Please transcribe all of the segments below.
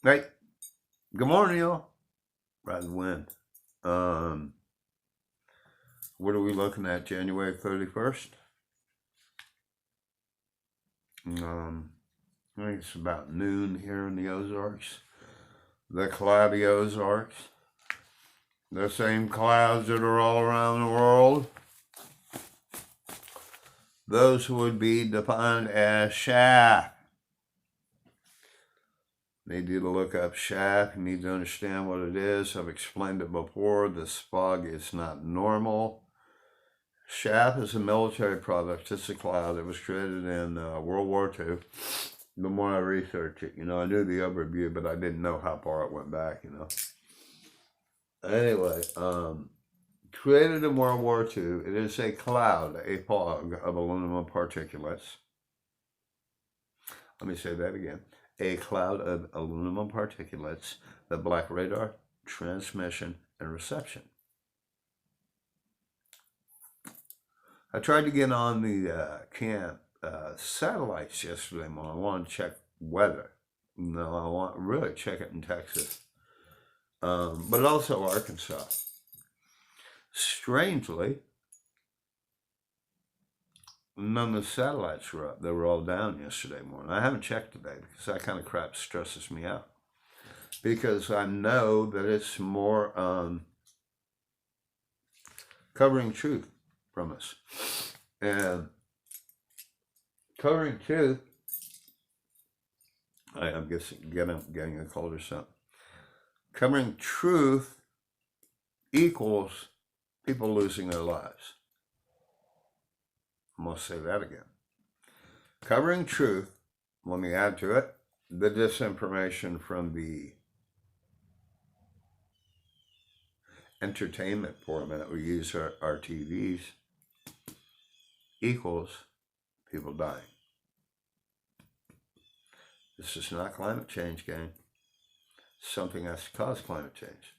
Hey, good morning, y'all. Riding wind. Um, what are we looking at? January 31st? I think it's about noon here in the Ozarks. The cloudy Ozarks. The same clouds that are all around the world. Those would be defined as shaft. Need you to look up shaft. You need to understand what it is. I've explained it before. This fog is not normal. Chaff is a military product. It's a cloud that was created in World War II. The more I researched it, I knew the overview, but I didn't know how far it went back. Anyway, created in World War II, it is a cloud, a fog of aluminum particulates. Let me say that again. A cloud of aluminum particulates that block radar, transmission, and reception. I tried to get on the camp satellites yesterday morning. I want to check weather. I want to really check it in Texas, but also Arkansas. Strangely, none of the satellites were up. They were all down yesterday morning. I haven't checked today because that kind of crap stresses me out. Because I know that it's more covering truth from us. And covering truth, I'm guessing getting a cold or something. Covering truth equals people losing their lives. I'm going to say that again. Covering truth, let me add to it, the disinformation from the entertainment format we use our TVs equals people dying. This is not climate change, gang. Something has to cause climate change.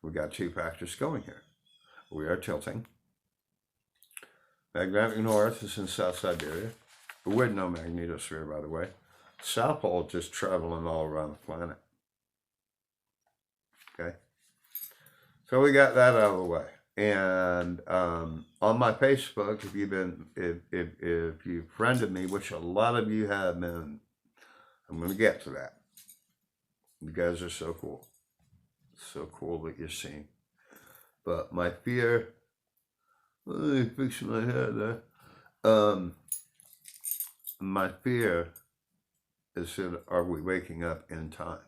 We got two factors going here. We are tilting. Magnetic north is in South Siberia. With no magnetosphere, by the way. South Pole just traveling all around the planet. Okay? So we got that out of the way. And on my Facebook, if you friended me, which a lot of you have been, I'm going to get to that. You guys are so cool. So cool that you're seeing. But my fear, let me fix my head there. My fear is that are we waking up in time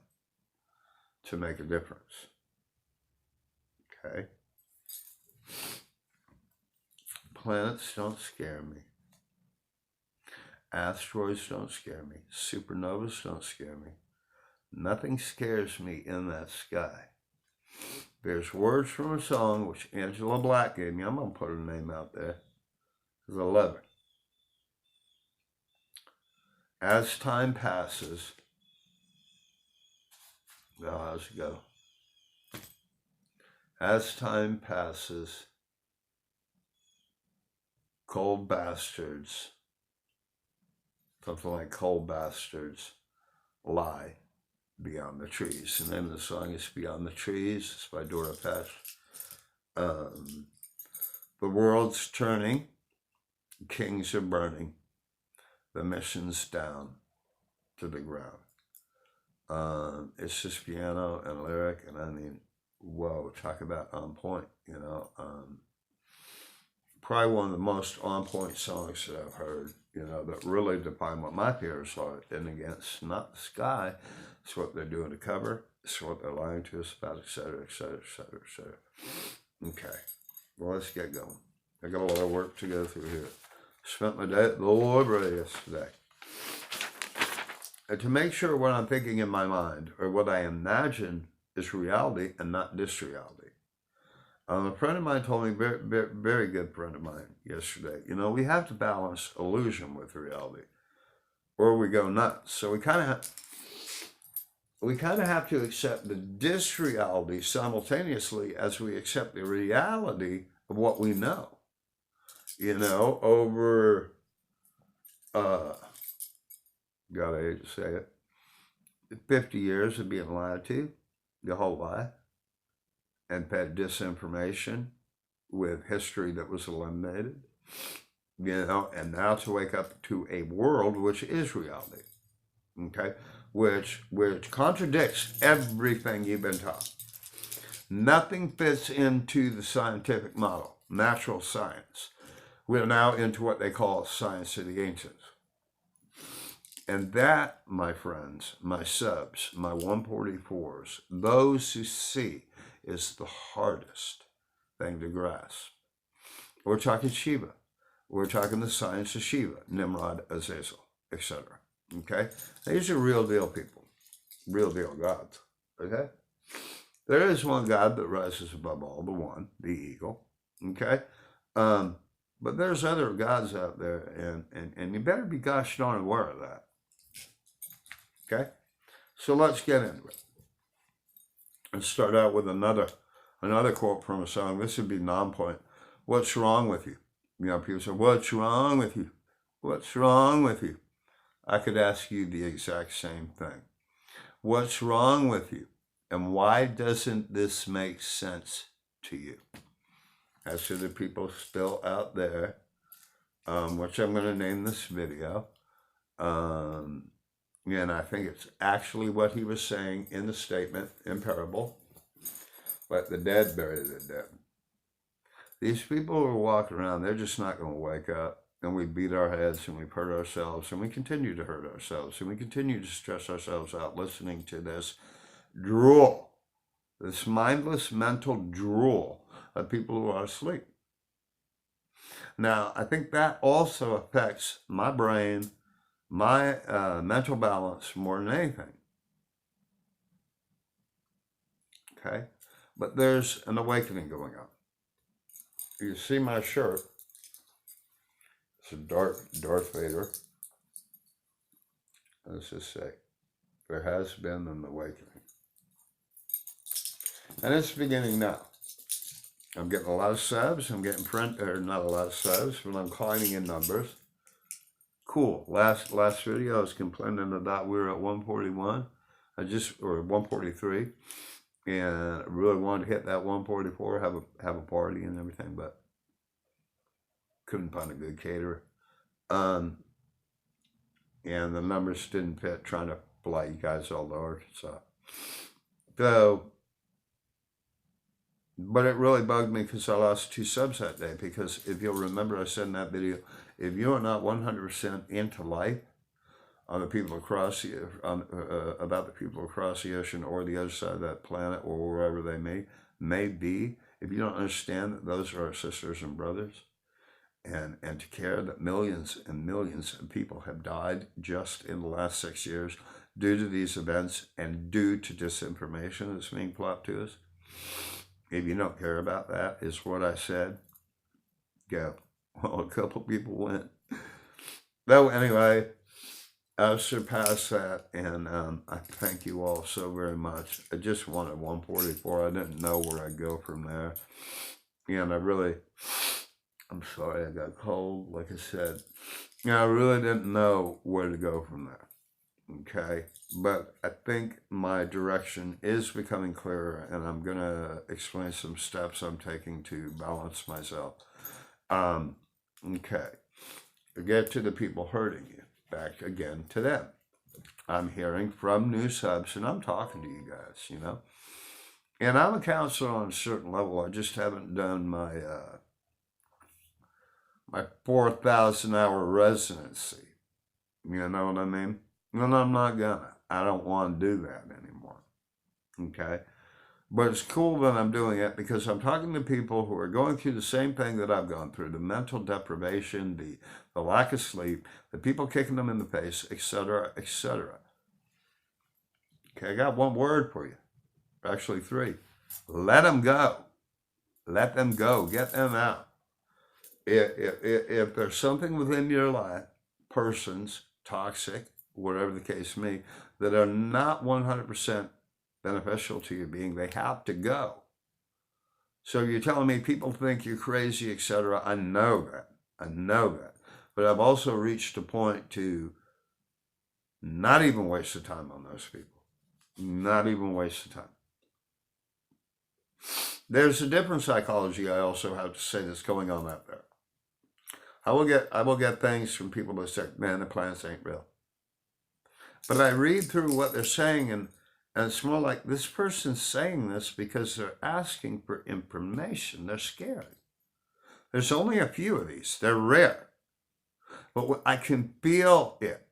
to make a difference? Okay. Planets don't scare me. Asteroids don't scare me. Supernovas don't scare me. Nothing scares me in that sky. There's words from a song which Angela Black gave me. I'm going to put her name out there because I love her. As time passes, how's it go? As time passes, cold bastards, something like cold bastards, lie beyond the trees. The name of the song is Beyond the Trees. It's by Dora Pesch. The world's turning. Kings are burning. The mission's down to the ground. It's just piano and lyric, and I mean, whoa, talk about on point, probably one of the most on point songs that I've heard, that really define what my fears are. And again, it's not the sky, it's what they're doing to cover, it's what they're lying to us about, etc., etc., etc., etc. Okay, well, let's get going. I got a lot of work to go through here. Spent my day at the library yesterday. And to make sure what I'm thinking in my mind or what I imagine is reality and not disreality. A friend of mine told me, very good friend of mine yesterday, we have to balance illusion with reality or we go nuts. So we kind of have to accept the disreality simultaneously as we accept the reality of what we know. Over, God, I hate to say it, 50 years of being lied to your whole life and fed disinformation with history that was eliminated, and now to wake up to a world which is reality, okay, which contradicts everything you've been taught. Nothing fits into the scientific model, natural science. We're now into what they call science of the ancients. And that, my friends, my subs, my 144s, those who see, is the hardest thing to grasp. We're talking Shiva. We're talking the science of Shiva, Nimrod, Azazel, etc. Okay? These are real deal people. Real deal gods. Okay? There is one God that rises above all, the one, the eagle. Okay? But there's other gods out there, and you better be gosh darn aware of that. Okay? So let's get into it. Let's start out with another quote from a song. This would be non-point. What's wrong with you? You know, people say, what's wrong with you? What's wrong with you? I could ask you the exact same thing. What's wrong with you? And why doesn't this make sense to you? As to the people still out there, which I'm going to name this video. And I think it's actually what he was saying in the statement in parable. Let the dead bury the dead. These people who are walking around, they're just not going to wake up. And we beat our heads and we hurt ourselves and we continue to hurt ourselves and we continue to stress ourselves out listening to this drool, this mindless mental drool of people who are asleep. Now, I think that also affects my brain, my mental balance more than anything. Okay? But there's an awakening going on. You see my shirt. It's a Darth Vader. Let's just say, there has been an awakening. And it's beginning now. I'm getting a lot of subs. I'm getting not a lot of subs, but I'm climbing in numbers. Cool. Last video I was complaining about we were at 141. Or 143. And I really wanted to hit that 144, have a party and everything, but couldn't find a good caterer. And the numbers didn't fit, trying to fly you guys all over. So, but it really bugged me because I lost 2 subs that day. Because if you'll remember, I said in that video, if you are not 100% into life on the people across about the people across the ocean or the other side of that planet or wherever they may be, if you don't understand that those are our sisters and brothers, and to care that millions and millions of people have died just in the last 6 years due to these events and due to disinformation that's being plopped to us. If you don't care about that, is what I said, go. Well, a couple people went. Though, anyway, I've surpassed that, and I thank you all so very much. I just wanted 144. I didn't know where I'd go from there. And I'm sorry, I got cold, like I said. I really didn't know where to go from there. Okay? But I think my direction is becoming clearer, and I'm going to explain some steps I'm taking to balance myself. Okay. Get to the people hurting you. Back again to them. I'm hearing from new subs, and I'm talking to you guys, you know. And I'm a counselor on a certain level. I just haven't done my my 4,000-hour residency. You know what I mean? And I'm not gonna. I don't want to do that anymore. Okay? But it's cool that I'm doing it because I'm talking to people who are going through the same thing that I've gone through, the mental deprivation, the lack of sleep, the people kicking them in the face, etc., etc. Okay, I got one word for you. Actually 3. Let them go. Let them go. Get them out. If there's something within your life, persons, toxic, whatever the case may be, that are not 100% beneficial to your being, they have to go. So you're telling me people think you're crazy, etc. I know that. But I've also reached a point to not even waste the time on those people. Not even a waste of time. There's a different psychology I also have to say that's going on out there. I will get things from people that say, man, the plants ain't real. But I read through what they're saying, and it's more like this person's saying this because they're asking for information. They're scared. There's only a few of these. They're rare. But I can feel it.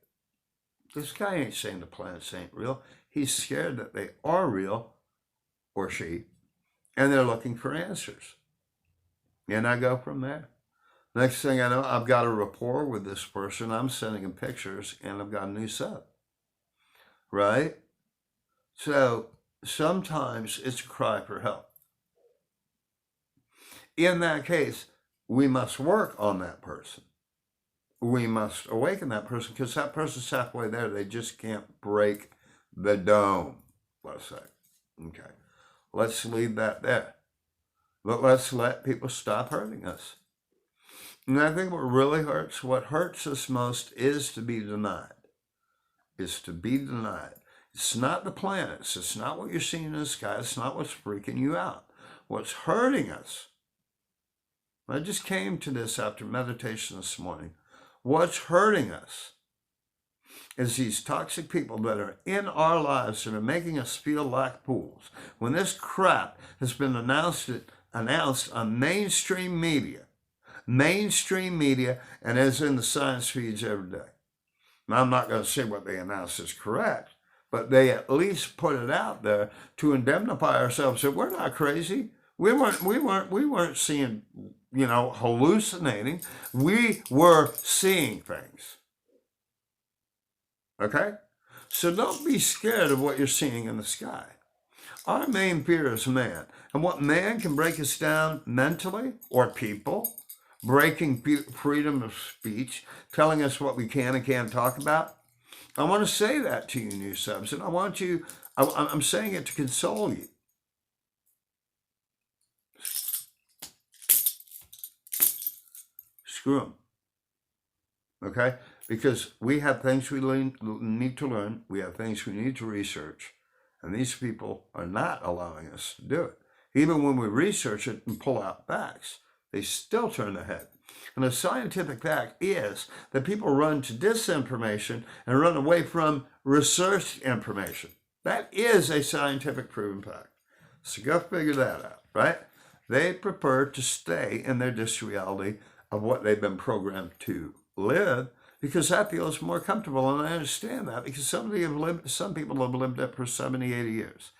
This guy ain't saying the plants ain't real. He's scared that they are real, or she, and they're looking for answers. And I go from there. Next thing I know, I've got a rapport with this person. I'm sending him pictures, and I've got a new sub. Right? So sometimes it's a cry for help. In that case, we must work on that person. We must awaken that person because that person's halfway there. They just can't break the dome, let's say. Okay. Let's leave that there. But let's let people stop hurting us. And I think what hurts us most is to be denied. Is to be denied. It's not the planets. It's not what you're seeing in the sky. It's not what's freaking you out. What's hurting us. I just came to this after meditation this morning. What's hurting us is these toxic people that are in our lives that are making us feel like fools. When this crap has been announced on mainstream media, and is in the science feeds every day. Now, I'm not going to say what they announce is correct, but they at least put it out there to indemnify ourselves that we're not crazy. We weren't seeing, hallucinating. We were seeing things. Okay? So don't be scared of what you're seeing in the sky. Our main fear is man. And what man can break us down mentally, or people, breaking freedom of speech, telling us what we can and can't talk about. I want to say that to you, new subs, and I'm saying it to console you. Screw them. Okay? Because we have things we need to learn. We have things we need to research. And these people are not allowing us to do it. Even when we research it and pull out facts, they still turn their head. And the scientific fact is that people run to disinformation and run away from research information. That is a scientific proven fact. So go figure that out, right? They prefer to stay in their disreality of what they've been programmed to live because that feels more comfortable. And I understand that because some people have lived it for 70, 80 years.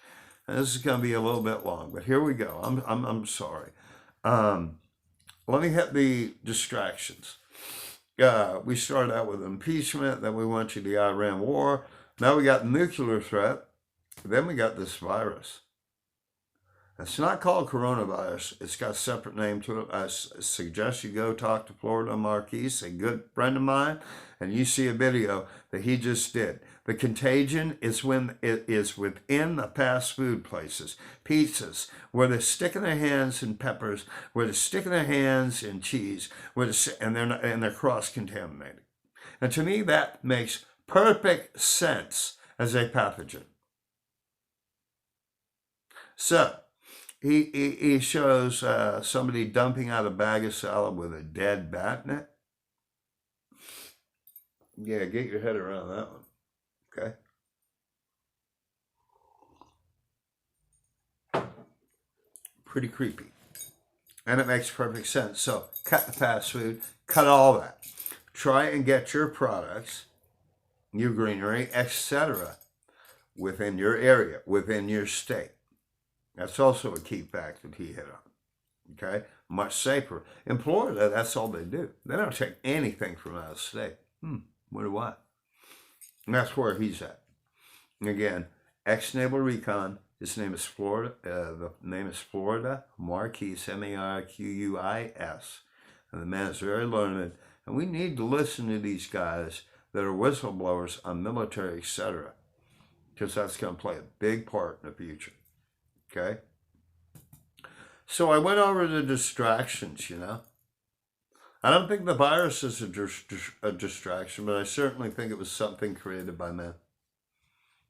And this is going to be a little bit long, but here we go. I'm sorry. Let me hit the distractions. We started out with impeachment, then we went to the Iran war. Now we got nuclear threat. Then we got this virus. It's not called coronavirus. It's got a separate name to it. I suggest you go talk to Florida Marquise, a good friend of mine, and you see a video that he just did. The contagion is when it is within the fast food places, pizzas, where they're sticking their hands in peppers, where they're sticking their hands in cheese, and they're cross-contaminated. And to me, that makes perfect sense as a pathogen. So, he shows somebody dumping out a bag of salad with a dead bat in it. Yeah, get your head around that one. Okay? Pretty creepy. And it makes perfect sense. So, cut the fast food, cut all that. Try and get your products, your greenery, etc., within your area, within your state. That's also a key fact that he hit on. Okay? Much safer. In Florida, that's all they do. They don't take anything from out of state. Wonder why. And that's where he's at. And again, ex-Naval Recon. His name is Florida. The name is Florida Marquise, Marquis. And the man is very learned. And we need to listen to these guys that are whistleblowers on military, etc. Because that's going to play a big part in the future. Okay? So I went over the distractions, I don't think the virus is a distraction, but I certainly think it was something created by man.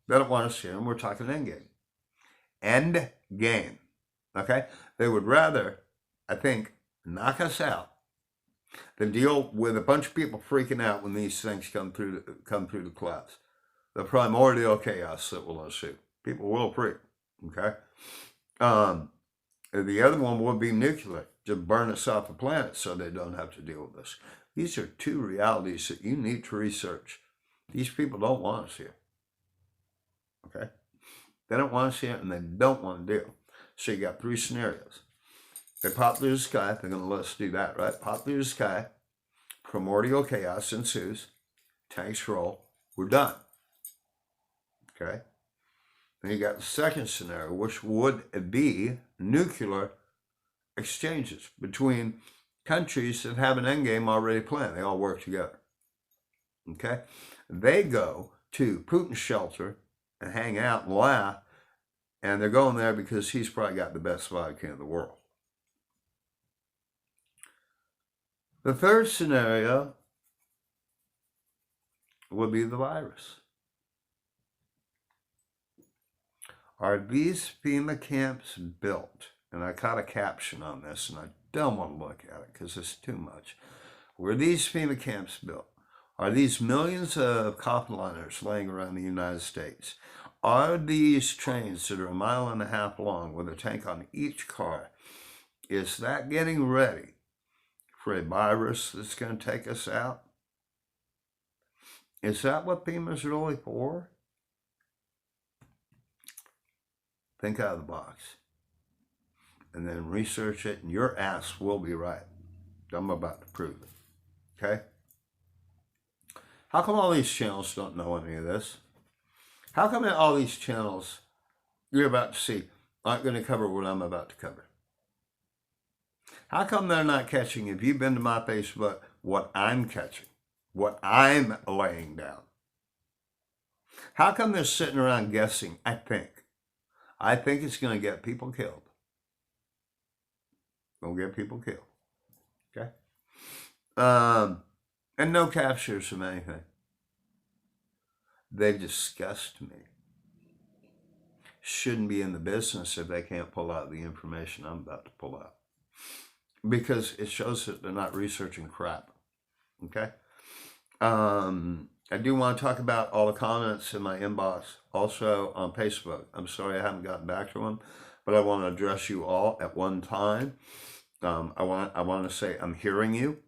They don't want us here, and we're talking end game. End game. Okay? They would rather, I think, knock us out than deal with a bunch of people freaking out when these things come through the clouds. The primordial chaos that will ensue. People will freak. Okay? The other one would be nuclear, to burn us off the planet so they don't have to deal with this. These are two realities that you need to research. These people don't want us here. Okay? They don't want us here, and they don't want to deal. So you got three scenarios. They pop through the sky. They're going to let us do that, right? Pop through the sky. Primordial chaos ensues. Tanks roll. We're done. Okay? Then you got the second scenario, which would be nuclear exchanges between countries that have an end game already planned. They all work together. Okay? They go to Putin's shelter and hang out and laugh, and they're going there because he's probably got the best vodka in the world. The third scenario would be the virus. Are these FEMA camps built? And I caught a caption on this, and I don't want to look at it because it's too much. Were these FEMA camps built? Are these millions of coffin liners laying around the United States? Are these trains that are 1.5 miles long with a tank on each car, is that getting ready for a virus that's going to take us out? Is that what FEMA's really for? Think out of the box. And then research it, and your ass will be right. I'm about to prove it. Okay? How come all these channels don't know any of this? How come all these channels you're about to see aren't going to cover what I'm about to cover? How come they're not catching, if you've been to my Facebook, what I'm catching, what I'm laying down? How come they're sitting around guessing, I think it's going to get people killed. Going to get people killed. Okay? And no captures from anything. They disgust me. Shouldn't be in the business if they can't pull out the information I'm about to pull out. Because it shows that they're not researching crap. Okay? I do want to talk about all the comments in my inbox, also on Facebook. I'm sorry I haven't gotten back to them, but I want to address you all at one time. I want to say I'm hearing you.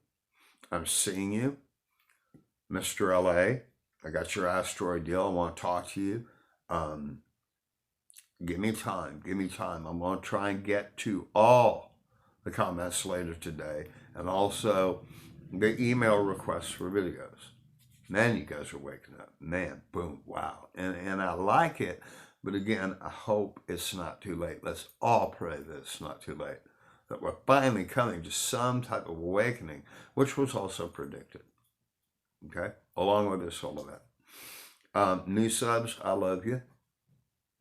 I'm seeing you. Mr. LA, I got your asteroid deal. I want to talk to you. Give me time. Give me time. I'm going to try and get to all the comments later today, and also the email requests for videos. Man, you guys are waking up. Man, boom, wow. And I like it, but again, I hope it's not too late. Let's all pray that it's not too late, that we're finally coming to some type of awakening, which was also predicted. Okay? Along with this, all of that. New subs, I love you.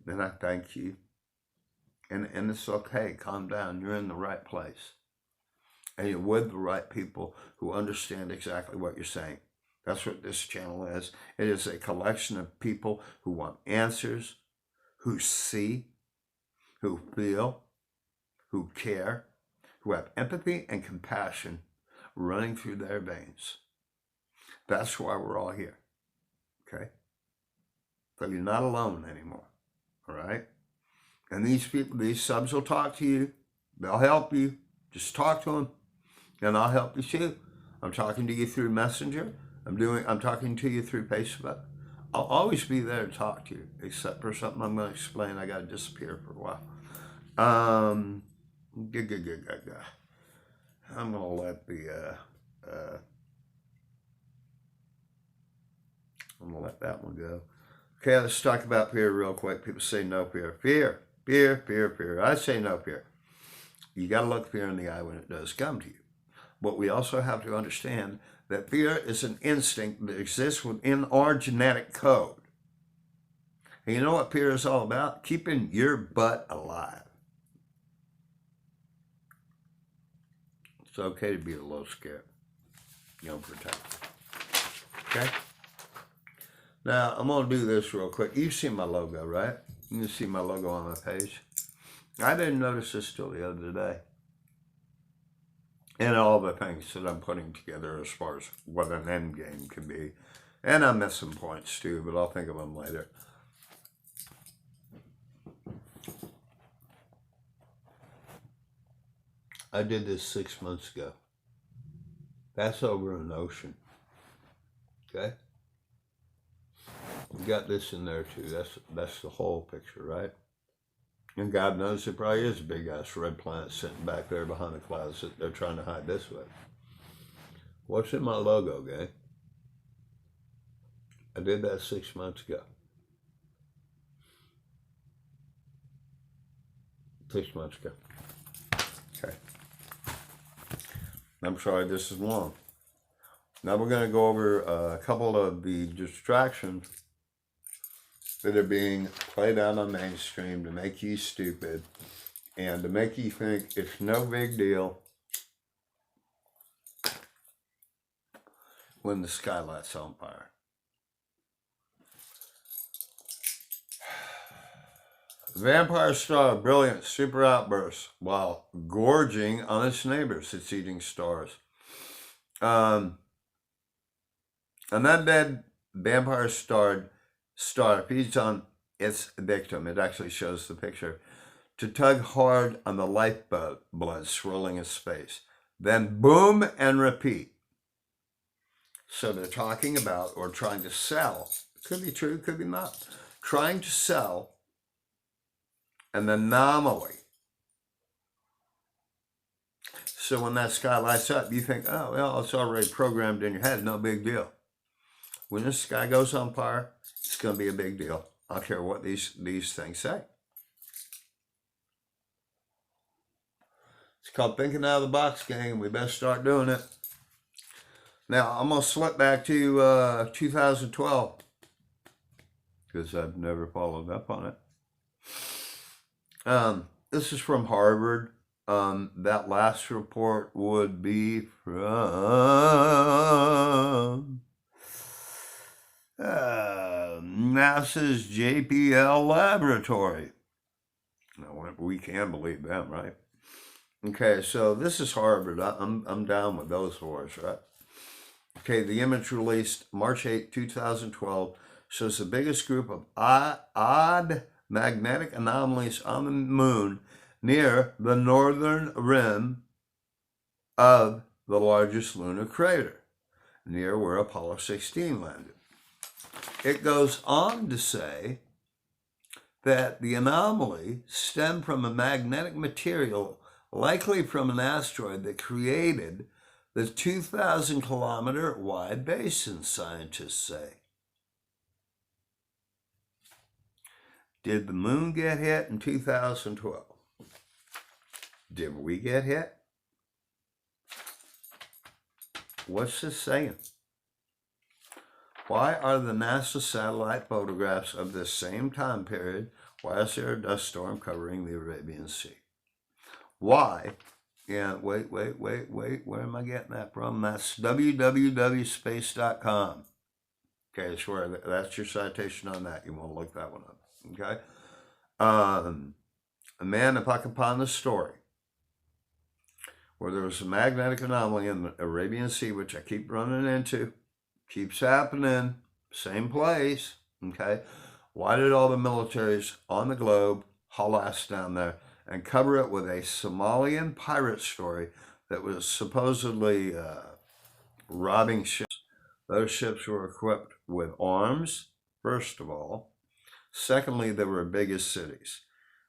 And I thank you. And it's okay. Calm down. You're in the right place. And you're with the right people who understand exactly what you're saying. That's what this channel is. It is a collection of people who want answers, who see, who feel, who care, who have empathy and compassion running through their veins. That's why we're all here. Okay? So you're not alone anymore. All right? And these people, these subs will talk to you. They'll help you. Just talk to them. And I'll help you too. I'm talking to you through Messenger. I'm talking to you through Facebook. I'll always be there to talk to you, except for something I'm going to explain. I got to disappear for a while. I'm going to let I'm going to let that one go. Okay, let's talk about fear real quick. People say no fear. Fear, fear, fear, fear. I say no fear. You got to look fear in the eye when it does come to you. But we also have to understand that fear is an instinct that exists within our genetic code. And you know what fear is all about? Keeping your butt alive. It's okay to be a little scared. You don't protect it. Okay? Now, I'm going to do this real quick. You've seen my logo, right? You can see my logo on my page. I didn't notice this till the other day. And all the things that I'm putting together as far as what an end game can be. And I'm missing points too, but I'll think of them later. I did this 6 months ago. That's over an ocean. Okay? We got this in there too. That's the whole picture, right? And God knows it probably is a big ass red planet sitting back there behind the clouds that they're trying to hide this with. What's in my logo, gang? I did that 6 months ago. 6 months ago. Okay. I'm sorry this is long. Now we're going to go over a couple of the distractions that are being played out on mainstream to make you stupid and to make you think it's no big deal when the skylight's on fire. Vampire star, brilliant super outburst while gorging on its neighbors. It's eating stars. An undead vampire star feeds on its victim. It actually shows the picture. To tug hard on the lifeblood, blood swirling its face. Then boom and repeat. So they're talking about or trying to sell. Could be true, could be not. Trying to sell an anomaly. So when that sky lights up, you think, oh, well, it's already programmed in your head. No big deal. When the sky goes on fire, it's going to be a big deal. I don't care what these things say. It's called thinking out of the box, gang, and we best start doing it. Now, I'm going to slip back to 2012 because I've never followed up on it. This is from Harvard. That last report would be from NASA's JPL laboratory. Now, we can believe them, right? Okay, so this is Harvard. I'm down with those wars, right? Okay, the image released March 8, 2012 shows the biggest group of odd magnetic anomalies on the moon near the northern rim of the largest lunar crater, near where Apollo 16 landed. It goes on to say that the anomaly stemmed from a magnetic material, likely from an asteroid that created the 2,000-kilometer wide basin, scientists say. Did the moon get hit in 2012? Did we get hit? What's this saying? Why are the NASA satellite photographs of this same time period, why is there a dust storm covering the Arabian Sea? Why? Yeah, wait, where am I getting that from? That's www.space.com. Okay, I swear that's your citation on that. You want to look that one up, okay? Man, if I can find the story where there was a magnetic anomaly in the Arabian Sea, which I keep running into, keeps happening, same place, okay? Why did all the militaries on the globe haul ass down there and cover it with a Somalian pirate story that was supposedly robbing ships? Those ships were equipped with arms, first of all. Secondly, they were big as cities.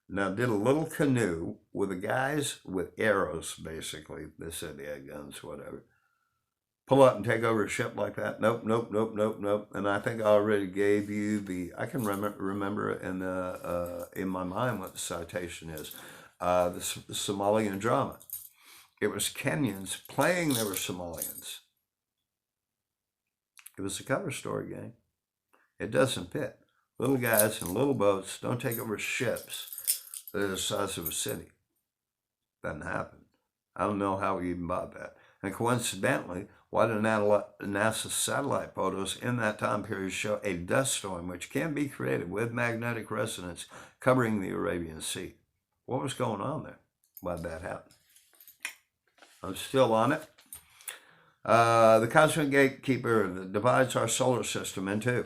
Now, did a little canoe with the guys with arrows, basically. They said they had guns, whatever. Pull up and take over a ship like that? Nope. And I think I already gave you I can remember it in my mind what the citation is. The Somalian drama. It was Kenyans playing they were Somalians. It was a cover story, gang. It doesn't fit. Little guys in little boats don't take over ships that are the size of a city. Doesn't happen. I don't know how we even bought that. And coincidentally, Why do NASA satellite photos in that time period show a dust storm which can be created with magnetic resonance covering the Arabian Sea? What was going on there? Why'd that happen? I'm still on it. The cosmic gatekeeper that divides our solar system in two.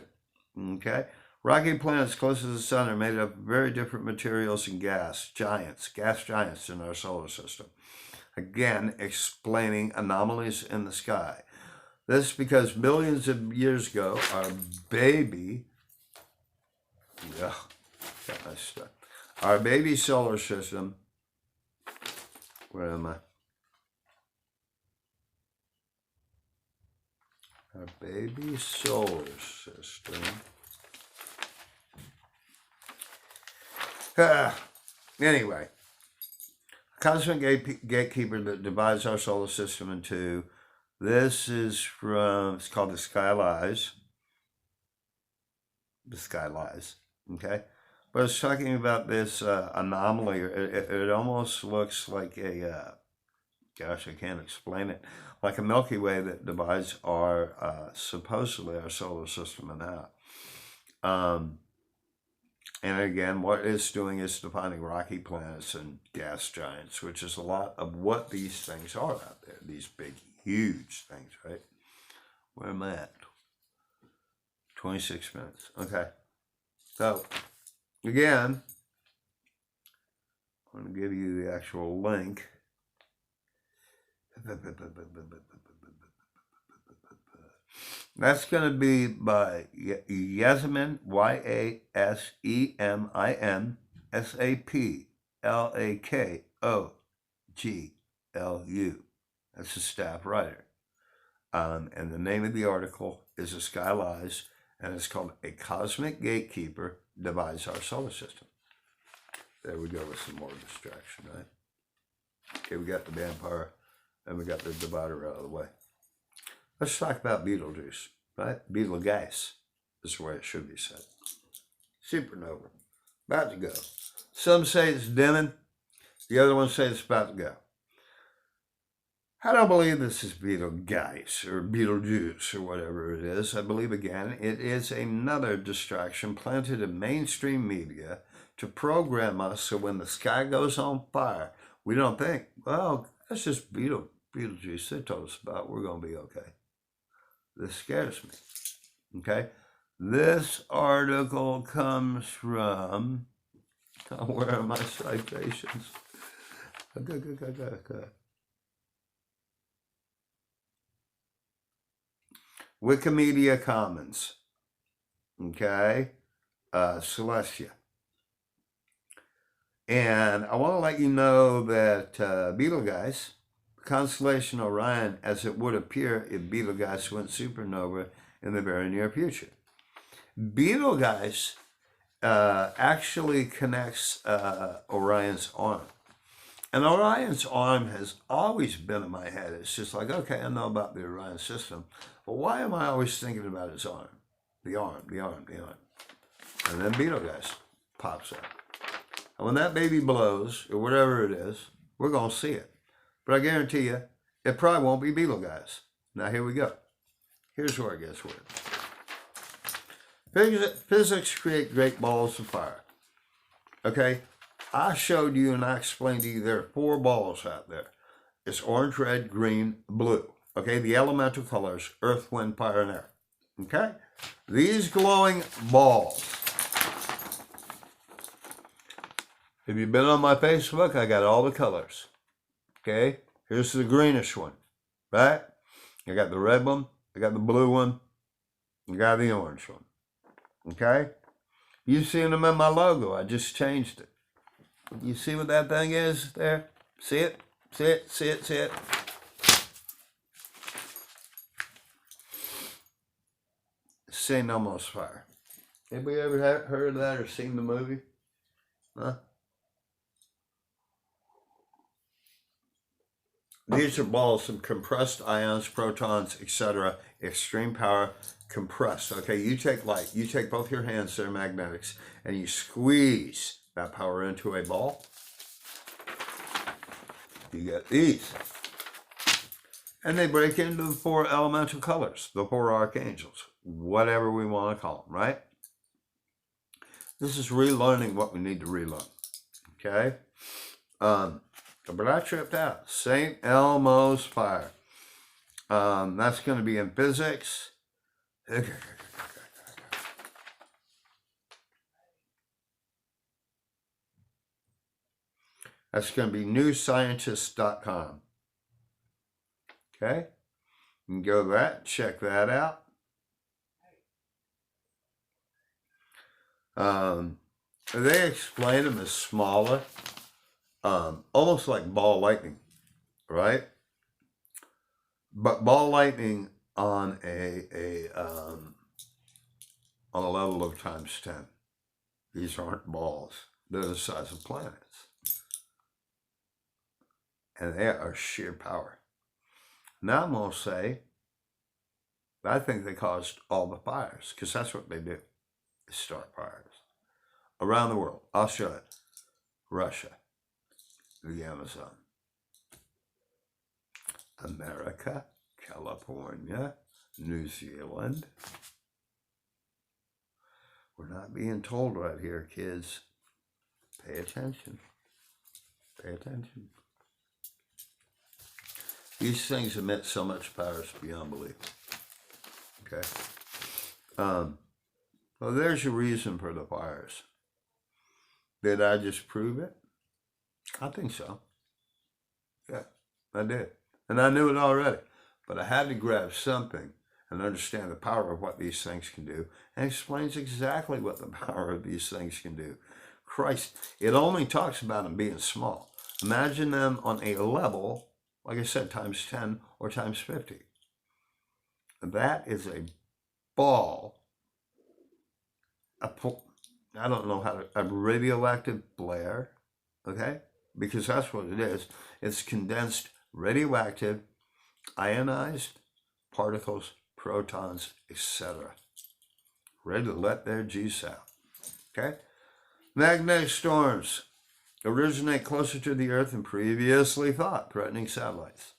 Okay? Rocky planets close to the sun are made of very different materials and gas giants in our solar system. Again, explaining anomalies in the sky. This because billions of years ago, our baby solar system, where am I? Our baby solar system. Anyway, cosmic gatekeeper that divides our solar system in two. This is from, it's called The Sky Lies. The Sky Lies, okay? But it's talking about this anomaly. It almost looks like a, gosh, I can't explain it, like a Milky Way that divides our, supposedly our solar system in half. And again, what it's doing is defining rocky planets and gas giants, which is a lot of what these things are out there. These big, huge things, right? Where am I at? 26 minutes. Okay. So, again, I'm going to give you the actual link. That's going to be by Yasemin, Yasemin, Saplakoglu. That's a staff writer. And the name of the article is The Sky Lies, and it's called A Cosmic Gatekeeper Divides Our Solar System. There we go with some more distraction, right? Okay, we got the vampire, and we got the divider out of the way. Let's talk about Betelgeuse, right? Betelgeuse is the way it should be said. Supernova, about to go. Some say it's dimming. The other ones say it's about to go. I don't believe this is Betelgeuse or Betelgeuse or whatever it is. I believe, again, it is another distraction planted in mainstream media to program us so when the sky goes on fire, we don't think, well, that's just Betelgeuse they told us about. We're going to be okay. This scares me. Okay? This article comes from, where are my citations? Wikimedia Commons. Okay? Celestia. And I want to let you know that Betelgeuse, constellation Orion, as it would appear if Betelgeuse went supernova in the very near future. Betelgeuse actually connects Orion's arm. And Orion's arm has always been in my head. It's just like, okay, I know about the Orion system, but why am I always thinking about his arm? The arm. And then Betelgeuse pops up. And when that baby blows, or whatever it is, we're going to see it. But I guarantee you, it probably won't be Betelgeuse. Now here we go. Here's where it gets weird. Physics create great balls of fire. Okay? I showed you and I explained to you there are 4 balls out there. It's orange, red, green, blue. Okay? The elemental colors, earth, wind, fire, and air. Okay? These glowing balls. If you've been on my Facebook, I got all the colors. Okay, here's the greenish one, right? I got the red one, I got the blue one, I got the orange one. Okay? You've seen them in my logo. I just changed it. You see what that thing is there? See it? See it? See it? See it? St. Elmo's Fire. Anybody ever heard of that or seen the movie? Huh? These are balls of compressed ions, protons, etc. Extreme power, compressed. Okay, you take light. You take both your hands, they're magnetics, and you squeeze that power into a ball. You get these. And they break into the 4 elemental colors, the 4 archangels, whatever we want to call them, right? This is relearning what we need to relearn, okay? But I tripped out. St. Elmo's fire. That's going to be in physics. That's going to be newscientist.com. Okay? You can go to that, check that out. They explain them as smaller, almost like ball lightning, right? But ball lightning on a level of times 10. These aren't balls. They're the size of planets. And they are sheer power. Now I'm going to say, I think they caused all the fires, because that's what they do, start fires. Around the world. I'll show it. Russia, the Amazon, America, California, New Zealand. We're not being told right here, kids. Pay attention. Pay attention. These things emit so much power, it's beyond belief. Okay. Well, there's a reason for the fires. Did I just prove it? I think so. Yeah, I did. And I knew it already. But I had to grab something and understand the power of what these things can do. And it explains exactly what the power of these things can do. Christ, it only talks about them being small. Imagine them on a level, like I said, times 10 or times 50. That is a ball, I don't know how to, a radioactive blare, okay? Because that's what it is. It's condensed radioactive, ionized particles, protons, etc. Ready to let their juice out, okay? Magnetic storms originate closer to the Earth than previously thought, threatening satellites.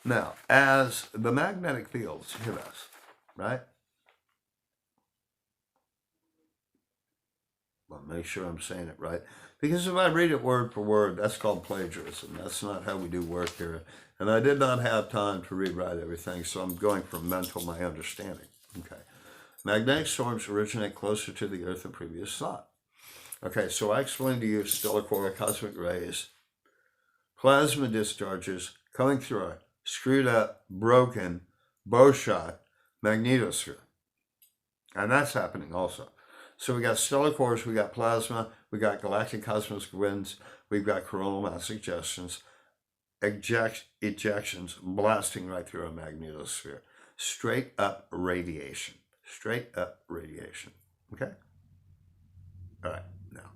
Now, as the magnetic fields hit us, right? I'll make sure I'm saying it right. Because if I read it word for word, that's called plagiarism. That's not how we do work here. And I did not have time to rewrite everything, so I'm going from mental my understanding. Okay. Magnetic storms originate closer to the Earth than previous thought. Okay, so I explained to you stellar core cosmic rays, plasma discharges coming through a screwed up, broken, bow-shot magnetosphere. And that's happening also. So we got stellar cores, we got plasma, we got galactic cosmic winds, we've got coronal mass ejections, ejections blasting right through a magnetosphere. Straight up radiation. Straight up radiation. Okay? All right, now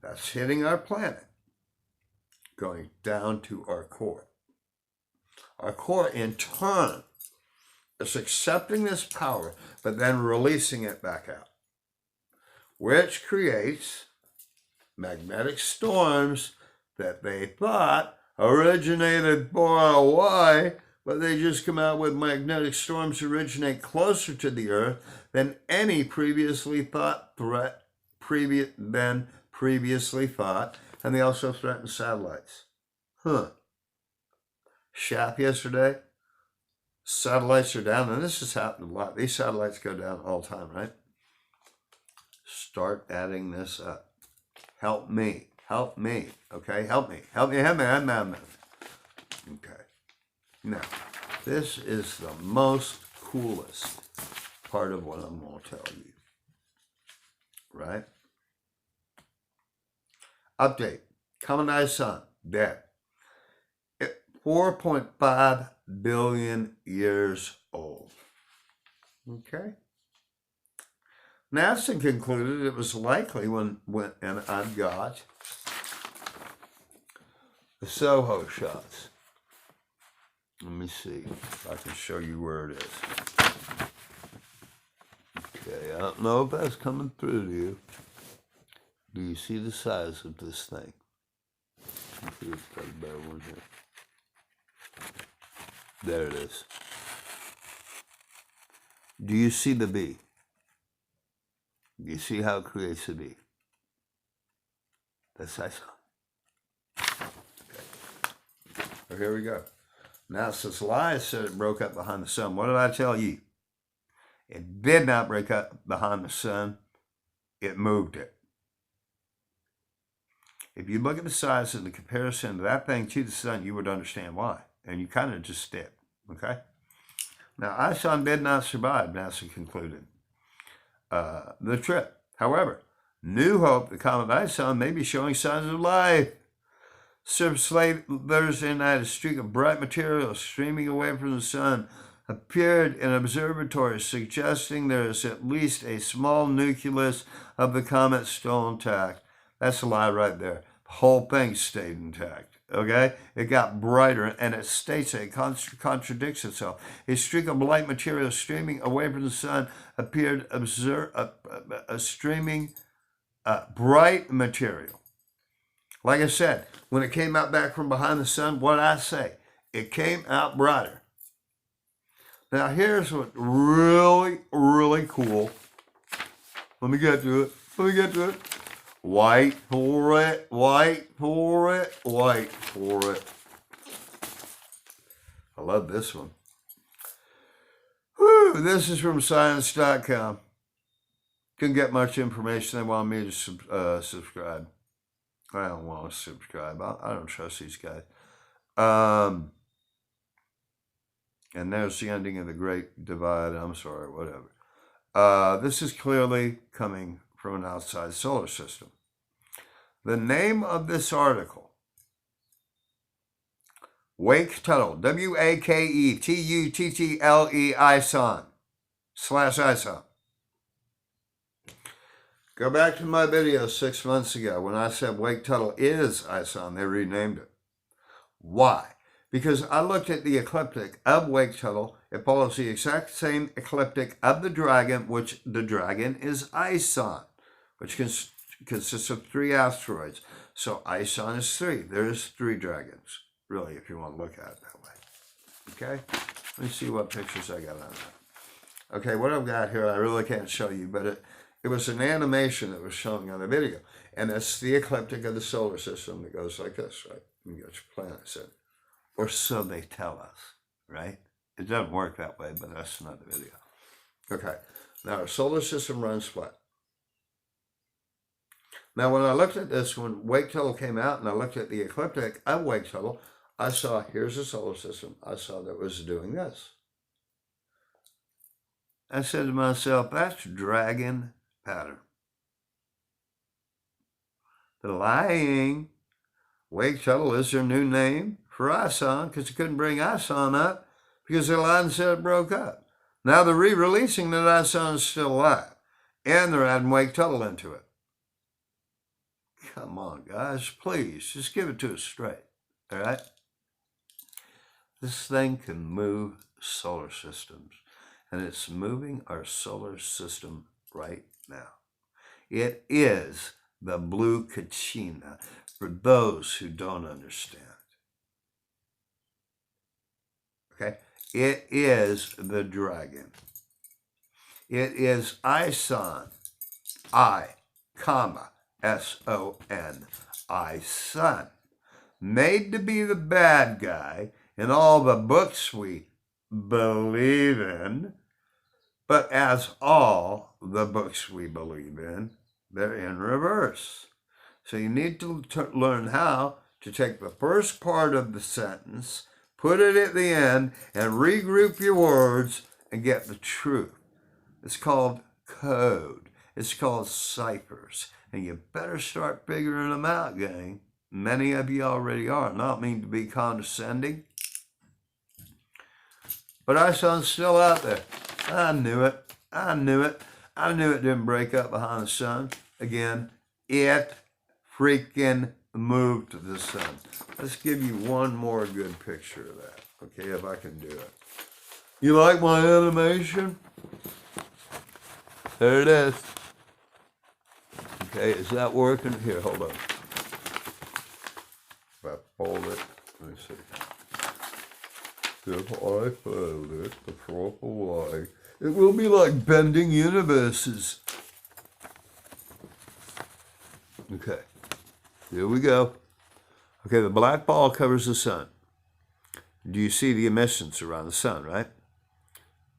that's hitting our planet, going down to our core. Our core, in turn, is accepting this power, but then releasing it back out, which creates magnetic storms that they thought originated far away, but they just come out with magnetic storms originate closer to the Earth than any previously thought threat previously thought, and they also threaten satellites. Shap yesterday, satellites are down, and this has happened a lot. These satellites go down all the time, right? Start adding this up. Help me. Help me. Okay? Help me. Help me. Help me. Help me. Help me. Okay. Now, this is the most coolest part of what I'm going to tell you. Right? Update. Common ISON. Dead. 4.5 billion years old. Okay? NASA concluded it was likely when and I've got the SOHO shots. Let me see if I can show you where it is. Okay, I don't know if that's coming through to you. Do you see the size of this thing? Let's see if it's got a better one here. There it is. Do you see the B? Do you see how it creates a B? That's ISON. Okay. So here we go. Now, since Elias said it broke up behind the sun, what did I tell you? It did not break up behind the sun. It moved it. If you look at the size and the comparison of that thing to the sun, you would understand why. And you kind of just did. Okay? Now, ISON did not survive, NASA concluded, the trip. However, New Hope, the comet ISON, may be showing signs of life. Surface late Thursday night, a streak of bright material streaming away from the sun appeared in observatories, suggesting there is at least a small nucleus of the comet still intact. That's a lie right there. The whole thing stayed intact. Okay? It got brighter, and it states it contradicts itself. A streak of light material streaming away from the sun appeared a streaming bright material. Like I said, when it came out back from behind the sun, what did I say? It came out brighter. Now here's what really, really cool. Let me get to it. White for it, white for it, white for it. I love this one. Whew, this is from science.com. Couldn't get much information. They wanted me to subscribe. I don't want to subscribe. I don't trust these guys. And there's the ending of the Great Divide. I'm sorry, whatever. This is clearly coming from an outside solar system. The name of this article, Wake Tuttle, WAKETUTTLE ISON, /ISON. Go back to my video 6 months ago when I said Wake Tuttle is ISON. They renamed it. Why? Because I looked at the ecliptic of Wake Tuttle. It follows the exact same ecliptic of the dragon, which the dragon is ISON, which consists of 3 asteroids. So ISON is 3. There's 3 dragons, really, if you want to look at it that way. Okay? Let me see what pictures I got on that. Okay, what I've got here, I really can't show you, but it was an animation that was showing on the video. And that's the ecliptic of the solar system that goes like this, right? You got your planets in it. Or so they tell us, right? It doesn't work that way, but that's another video. Okay, now our solar system runs flat. Now, when I looked at this, when Wake Tuttle came out and I looked at the ecliptic of Wake Tuttle, I saw, here's the solar system. I saw that it was doing this. I said to myself, that's dragon pattern. The lying. Wake Tuttle is their new name for ISON because they couldn't bring ISON up because their line said it broke up. Now they're re-releasing that ISON is still alive, and they're adding Wake Tuttle into it. Come on, guys, please, just give it to us straight, all right? This thing can move solar systems, and it's moving our solar system right now. It is the blue Kachina for those who don't understand. Okay? It is the dragon. It is ISON, I-S-O-N, ISON, made to be the bad guy in all the books we believe in, but as all the books we believe in, they're in reverse. So you need to learn how to take the first part of the sentence, put it at the end, and regroup your words and get the truth. It's called code. It's called ciphers. And you better start figuring them out, gang. Many of you already are. Not mean to be condescending. But ISON's still out there. I knew it. I knew it. I knew it didn't break up behind the sun. Again, it freaking moved to the sun. Let's give you one more good picture of that. Okay, if I can do it. You like my animation? There it is. Okay, is that working? Here, hold on. If I fold it, let me see. If I fold it the proper way, it will be like bending universes. Okay, here we go. Okay, the black ball covers the sun. Do you see the emissions around the sun, right?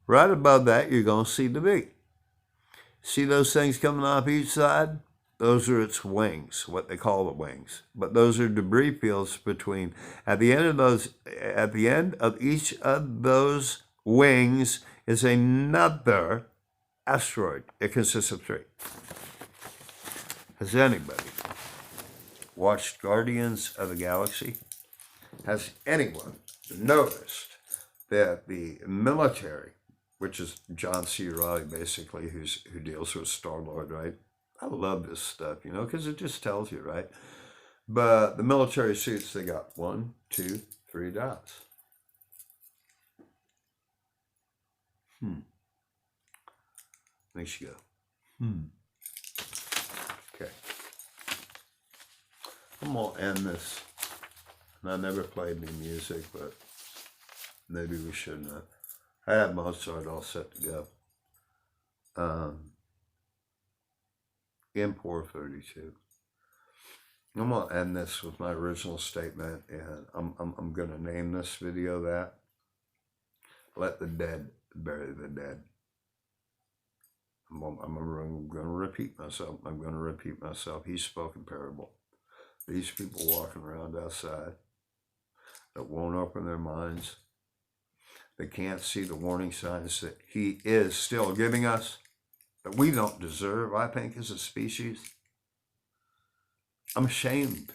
Right above that, you're going to see the V. See those things coming off each side? Those are its wings, what they call the wings. But those are debris fields between. At the end of each of those wings is another asteroid. It consists of 3. Has anybody watched Guardians of the Galaxy? Has anyone noticed that the military, which is John C. Reilly basically, who deals with Star-Lord, right? I love this stuff, because it just tells you, right? But the military suits, they got 1, 2, 3 dots. Makes you go, Okay. I'm going to end this. And I never played any music, but maybe we shouldn't have. I have Mozart all set to go. Import 32. I'm going to end this with my original statement, and I'm going to name this video that. Let the dead bury the dead. I'm going to repeat myself. I'm going to repeat myself. He spoke in parable. These people walking around outside that won't open their minds, they can't see the warning signs that he is still giving us, that we don't deserve, I think, as a species. I'm ashamed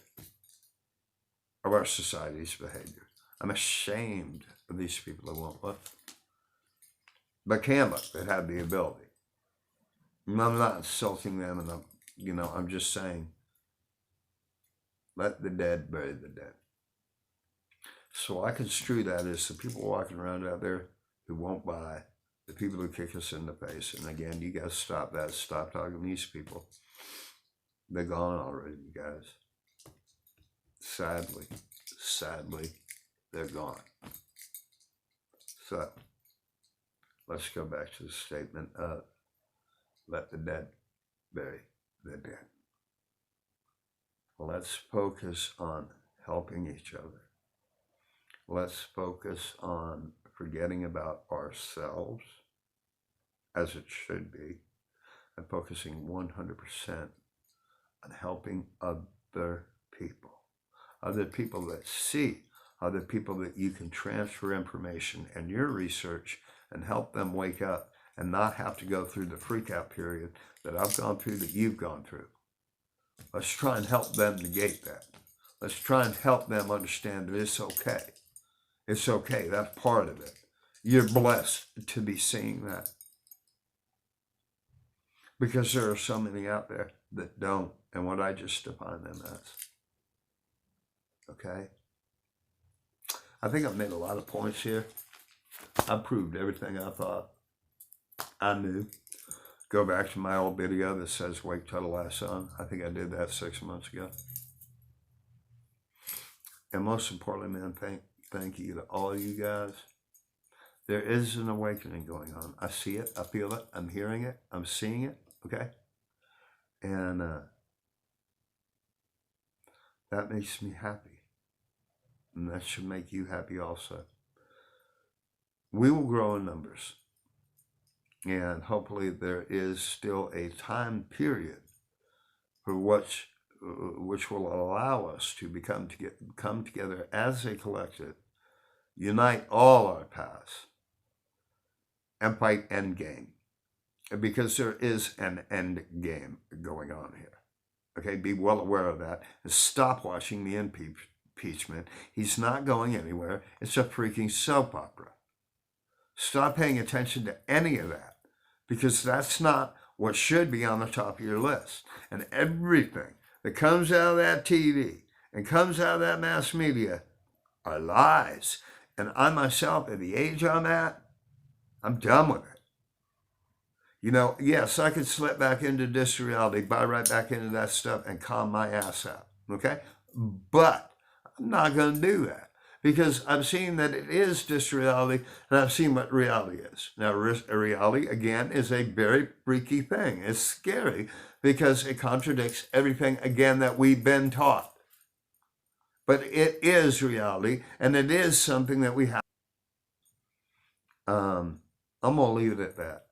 of our society's behavior. I'm ashamed of these people that won't look. But can look, that have the ability. And I'm not insulting them, and I'm just saying, let the dead bury the dead. So I construe that as the people walking around out there who won't buy, the people who kick us in the face. And again, you guys stop that. Stop talking to these people. They're gone already, you guys. Sadly, they're gone. So let's go back to the statement of let the dead bury the dead. Let's focus on helping each other. Let's focus on forgetting about ourselves, as it should be, and focusing 100% on helping other people that see, other people that you can transfer information and your research and help them wake up and not have to go through the freak out period that I've gone through, that you've gone through. Let's try and help them negate that. Let's try and help them understand that it's okay. It's okay. That's part of it. You're blessed to be seeing that. Because there are so many out there that don't, and what I just define them as. Okay? I think I've made a lot of points here. I proved everything I thought I knew. Go back to my old video that says wait till the last sun. I think I did that 6 months ago. And most importantly, man, thank you to all you guys. There is an awakening going on. I see it, I feel it, I'm hearing it, I'm seeing it, okay? And that makes me happy. And that should make you happy also. We will grow in numbers. And hopefully there is still a time period for which will allow us to come together as a collective, unite all our paths, and fight end game. Because there is an end game going on here. Okay, be well aware of that. And stop watching the impeachment. He's not going anywhere. It's a freaking soap opera. Stop paying attention to any of that, because that's not what should be on the top of your list. And everything that comes out of that TV and comes out of that mass media are lies. And I myself, at the age I'm at, I'm done with it. Yes, I could slip back into this reality, buy right back into that stuff and calm my ass out, okay? But I'm not going to do that, because I've seen that it is just reality, and I've seen what reality is. Now, reality, again, is a very freaky thing. It's scary because it contradicts everything, again, that we've been taught. But it is reality, and it is something that we have. I'm going to leave it at that.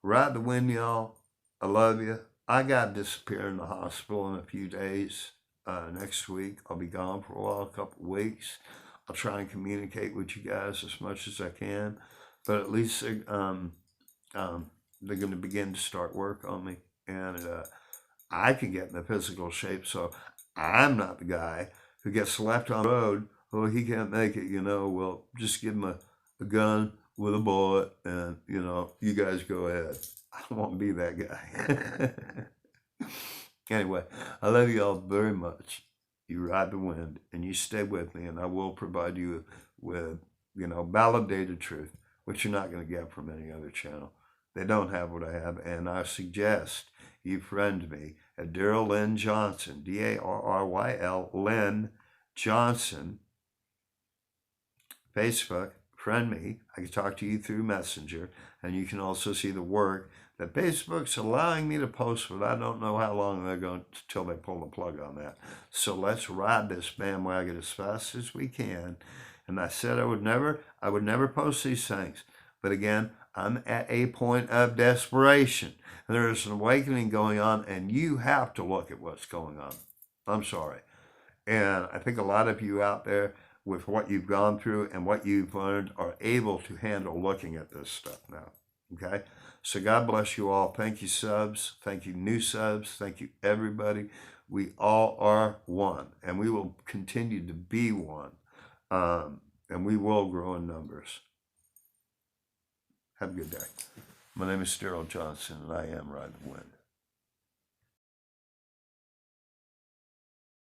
Ride the wind, y'all. I love you. I got to disappear in the hospital in a few days. Next week, I'll be gone for a while, a couple of weeks. I'll try and communicate with you guys as much as I can, but at least they're going to begin to start work on me, and I can get in a physical shape, so I'm not the guy who gets left on the road. Oh, he can't make it, well, just give him a gun with a bullet, and, you guys go ahead. I won't be that guy. Anyway, I love you all very much. You ride the wind, and you stay with me, and I will provide you with, validated truth, which you're not going to get from any other channel. They don't have what I have, and I suggest you friend me at Darryl Lynn Johnson, Darryl Lynn Johnson, Facebook. Friend me. I can talk to you through Messenger, and you can also see the work that Facebook's allowing me to post, but I don't know how long they're going till they pull the plug on that. So let's ride this bandwagon as fast as we can. And I said I would never post these things, but again, I'm at a point of desperation. And there is an awakening going on, and you have to look at what's going on. I'm sorry. And I think a lot of you out there, with what you've gone through and what you've learned, are able to handle looking at this stuff now. Okay? So God bless you all. Thank you, subs. Thank you, new subs. Thank you, everybody. We all are one, and we will continue to be one. And we will grow in numbers. Have a good day. My name is Darryl Johnson, and I am Ride the Wind.